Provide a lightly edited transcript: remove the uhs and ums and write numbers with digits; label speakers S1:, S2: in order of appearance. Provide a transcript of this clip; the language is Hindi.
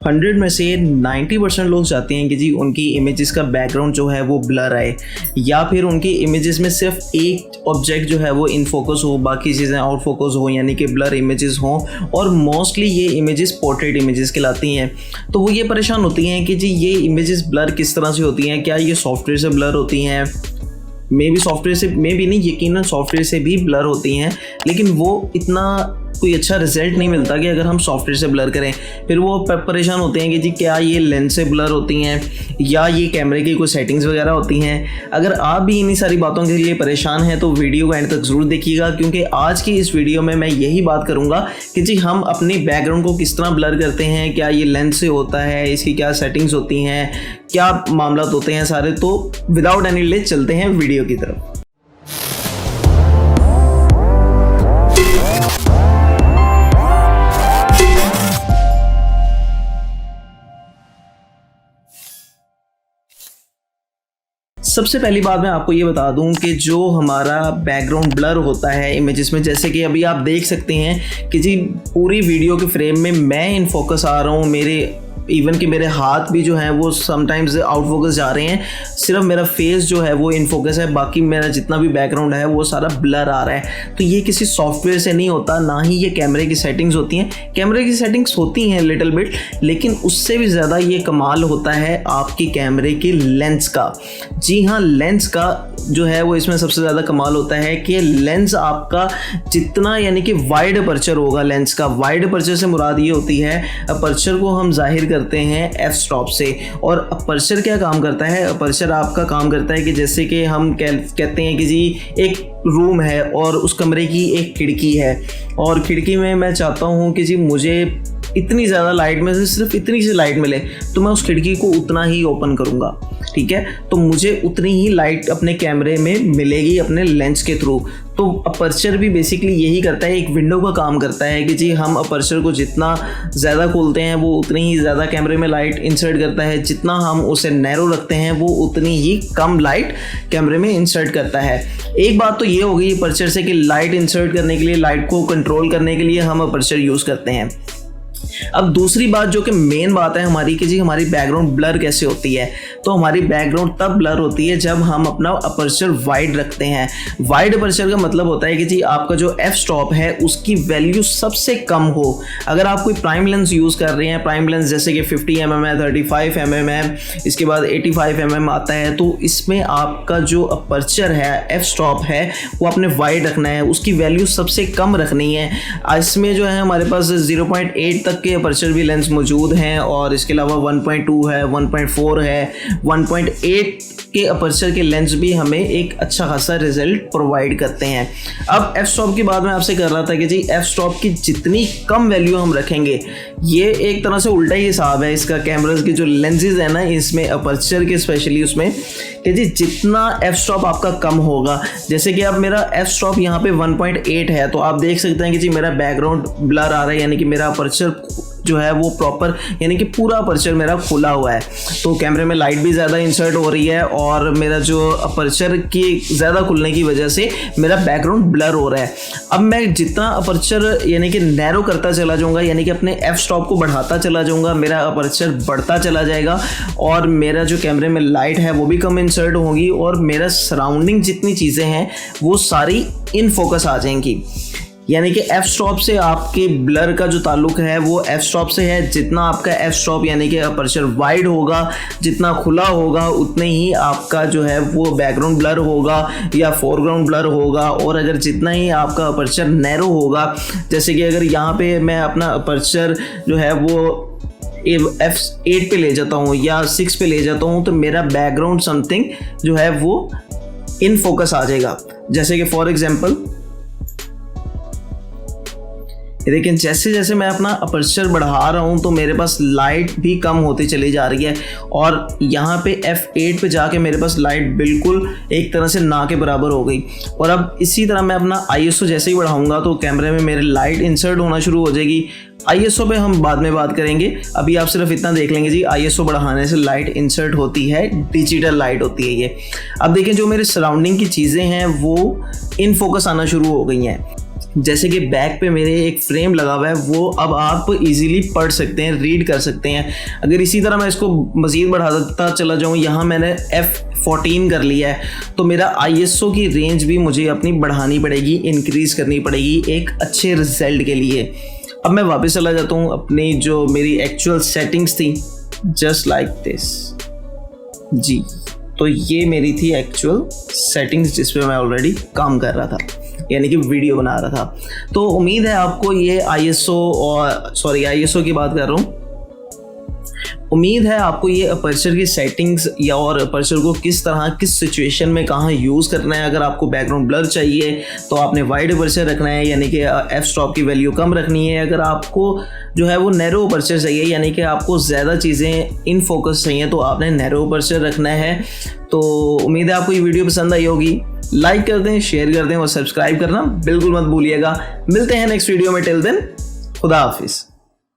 S1: 100 में से 90% लोग चाहते हैं कि जी उनकी इमेजेस का बैकग्राउंड जो है वो ब्लर आए, या फिर उनकी इमेजेस में सिर्फ एक ऑब्जेक्ट जो है वो इन फोकस हो, बाकी चीज़ें आउट फोकस हो, यानी कि ब्लर इमेजेस हों। और मोस्टली ये इमेजेस पोर्ट्रेट इमेजेस कहलाती हैं। तो वो ये परेशान होती हैं कि जी ये इमेजेस ब्लर किस तरह से होती हैं, क्या ये सॉफ्टवेयर से ब्लर होती हैं? मे भी सॉफ्टवेयर से, मे भी नहीं, यकीनन सॉफ्टवेयर से भी ब्लर होती हैं, लेकिन वो इतना कोई अच्छा रिजल्ट नहीं मिलता कि अगर हम सॉफ्टवेयर से ब्लर करें। फिर वो परेशान होते हैं कि जी क्या ये लेंस से ब्लर होती हैं या ये कैमरे की कोई सेटिंग्स वगैरह होती हैं। अगर आप भी इन्हीं सारी बातों के लिए परेशान हैं तो वीडियो को एंड तक ज़रूर देखिएगा, क्योंकि आज की इस वीडियो में मैं यही बात करूँगा कि जी हम अपनी बैकग्राउंड को किस तरह ब्लर करते हैं, क्या ये लेंस से होता है, इसकी क्या सेटिंग्स होती हैं, क्या मामला होते हैं सारे। तो विदाउट एनी डिले चलते हैं वीडियो की तरफ। सबसे पहली बात मैं आपको ये बता दूं कि जो हमारा बैकग्राउंड ब्लर होता है इमेजेस में, जैसे कि अभी आप देख सकते हैं कि जी पूरी वीडियो के फ्रेम में मैं इन फोकस आ रहा हूँ, मेरे इवन कि मेरे हाथ भी जो हैं वो समटाइम्स आउट फोकस जा रहे हैं, सिर्फ मेरा फेस जो है वो इन फोकस है, बाकी मेरा जितना भी बैकग्राउंड है वो सारा ब्लर आ रहा है। तो ये किसी सॉफ्टवेयर से नहीं होता, ना ही ये कैमरे की सेटिंग्स होती हैं। कैमरे की सेटिंग्स होती हैं लिटिल बिट, लेकिन उससे भी ज़्यादा ये कमाल होता है आपकी कैमरे की लेंस का। जी हाँ, लेंस का जो है वो इसमें सबसे ज़्यादा कमाल होता है कि लेंस आपका जितना, यानी कि वाइड अपर्चर होगा लेंस का। वाइड अपर्चर से मुराद ये होती है, अपर्चर को हम जाहिर करते हैं एफ स्टॉप से। और अपर्चर क्या काम करता है? अपर्चर आपका काम करता है कि जैसे कि हम कहते हैं कि जी एक रूम है और उस कमरे की एक खिड़की है, और खिड़की में मैं चाहता हूँ कि जी मुझे इतनी ज़्यादा लाइट में से सिर्फ इतनी सी लाइट मिले, तो मैं उस खिड़की को उतना ही ओपन करूँगा, ठीक है? तो मुझे उतनी ही लाइट अपने कैमरे में मिलेगी अपने लेंस के थ्रू। तो अपर्चर भी बेसिकली यही करता है, एक विंडो का काम करता है कि जी हम अपर्चर को जितना ज़्यादा खोलते हैं वो उतनी ही ज़्यादा कैमरे में लाइट इंसर्ट करता है, जितना हम उसे नैरो रखते हैं वो उतनी ही कम लाइट कैमरे में इंसर्ट करता है। एक बात तो ये हो गई अपर्चर से कि लाइट इंसर्ट करने के लिए, लाइट को कंट्रोल करने के लिए हम अपर्चर यूज़ करते हैं। अब दूसरी बात जो कि मेन बात है हमारी कि जी हमारी बैकग्राउंड ब्लर कैसे होती है। तो हमारी बैकग्राउंड तब ब्लर होती है जब हम अपना अपर्चर वाइड रखते हैं। वाइड अपर्चर का मतलब होता है कि जी आपका जो एफ स्टॉप है उसकी वैल्यू सबसे कम हो। अगर आप कोई प्राइम लेंस यूज़ कर रहे हैं, प्राइम लेंस जैसे कि 50 mm है, 35 mm है, इसके बाद 85 mm आता है, तो इसमें आपका जो अपर्चर है, एफ स्टॉप है, वो आपने वाइड रखना है, उसकी वैल्यू सबसे कम रखनी है। इसमें जो है हमारे पास 0.8 तक के अपर्चर भी लेंस मौजूद हैं, और इसके अलावा 1.2 है, 1.4 है, 1.8 के अपर्चर के लेंस भी हमें एक अच्छा खासा रिजल्ट प्रोवाइड करते हैं। अब एफ स्टॉप की बात मैं आपसे कर रहा था कि जी एफ स्टॉप की जितनी कम वैल्यू हम रखेंगे, ये एक तरह से उल्टा ही हिसाब है इसका। कैमरास के जो लेंसेज है ना इसमें, अपर्चर के स्पेशली उसमें, कि जी जितना एफ स्टॉप आपका कम होगा, जैसे कि अब मेरा एफ स्टॉप यहाँ पे 1.8 है, तो आप देख सकते हैं कि जी मेरा बैकग्राउंड ब्लर आ रहा है, यानी कि मेरा अपर्चर जो है वो प्रॉपर, यानी कि पूरा अपर्चर मेरा खुला हुआ है। तो कैमरे में लाइट भी ज़्यादा इंसर्ट हो रही है, और मेरा जो अपर्चर की ज़्यादा खुलने की वजह से मेरा बैकग्राउंड ब्लर हो रहा है। अब मैं जितना अपर्चर यानी कि नैरो करता चला जाऊँगा, यानी कि अपने एफ स्टॉप को बढ़ाता चला जाऊँगा, मेरा अपर्चर बढ़ता चला जाएगा, और मेरा जो कैमरे में लाइट है वो भी कम इंसर्ट होगी, और मेरा सराउंडिंग जितनी चीज़ें हैं वो सारी इन फोकस आ जाएंगी। यानी कि एफ स्टॉप से आपके ब्लर का जो ताल्लुक है वो एफ स्टॉप से है। जितना आपका एफ स्टॉप यानी कि अपर्चर वाइड होगा, जितना खुला होगा, उतने ही आपका जो है वो बैकग्राउंड ब्लर होगा या फोरग्राउंड ब्लर होगा। और अगर जितना ही आपका अपर्चर नैरो होगा, जैसे कि अगर यहाँ पे मैं अपना अपर्चर जो है वो F8 पे ले जाता हूँ या 6 पे ले जाता हूँ, तो मेरा बैकग्राउंड समथिंग जो है वो इन फोकस आ जाएगा। जैसे कि फॉर एग्जांपल लेकिन जैसे जैसे मैं अपना अपर्चर बढ़ा रहा हूँ तो मेरे पास लाइट भी कम होती चली जा रही है, और यहाँ पे F8 पे जाके मेरे पास लाइट बिल्कुल एक तरह से ना के बराबर हो गई। और अब इसी तरह मैं अपना ISO जैसे ही बढ़ाऊँगा तो कैमरे में मेरे लाइट इंसर्ट होना शुरू हो जाएगी। ISO पे हम बाद में बात करेंगे, अभी आप सिर्फ इतना देख लेंगे जी ISO बढ़ाने से लाइट इंसर्ट होती है, डिजिटल लाइट होती है ये। अब देखें जो मेरे सराउंडिंग की चीज़ें हैं वो इन फोकस आना शुरू हो गई हैं। जैसे कि बैक पे मेरे एक फ्रेम लगा हुआ है, वो अब आप इजीली पढ़ सकते हैं, रीड कर सकते हैं। अगर इसी तरह मैं इसको मज़ीद बढ़ाता चला जाऊँ, यहाँ मैंने F14 कर लिया है, तो मेरा ISO की रेंज भी मुझे अपनी बढ़ानी पड़ेगी, इंक्रीज़ करनी पड़ेगी एक अच्छे रिजल्ट के लिए। अब मैं वापस चला जाता हूँ अपनी जो मेरी एक्चुअल सेटिंग्स थी, जस्ट लाइक दिस जी। तो ये मेरी थी एक्चुअल सेटिंग्स जिस पे मैं ऑलरेडी काम कर रहा था, यानी कि वीडियो बना रहा था। तो उम्मीद है आपको ये ISO की बात कर रहा हूँ, उम्मीद है आपको ये अपर्चर की सेटिंग्स या और अपर्चर को किस तरह किस सिचुएशन में कहाँ यूज़ करना है। अगर आपको बैकग्राउंड ब्लर चाहिए तो आपने वाइड अपर्चर रखना है, यानी कि एफ स्टॉप की वैल्यू कम रखनी है। अगर आपको जो है वो नैरो अपर्चर चाहिए, यानी कि आपको ज़्यादा चीज़ें इन फोकस चाहिए, तो आपने नैरो अपर्चर रखना है। तो उम्मीद है आपको ये वीडियो पसंद आई होगी। लाइक कर दें, शेयर कर दें और सब्सक्राइब करना बिल्कुल मत भूलिएगा। मिलते हैं नेक्स्ट वीडियो में। टिल देन खुदा हाफिज़।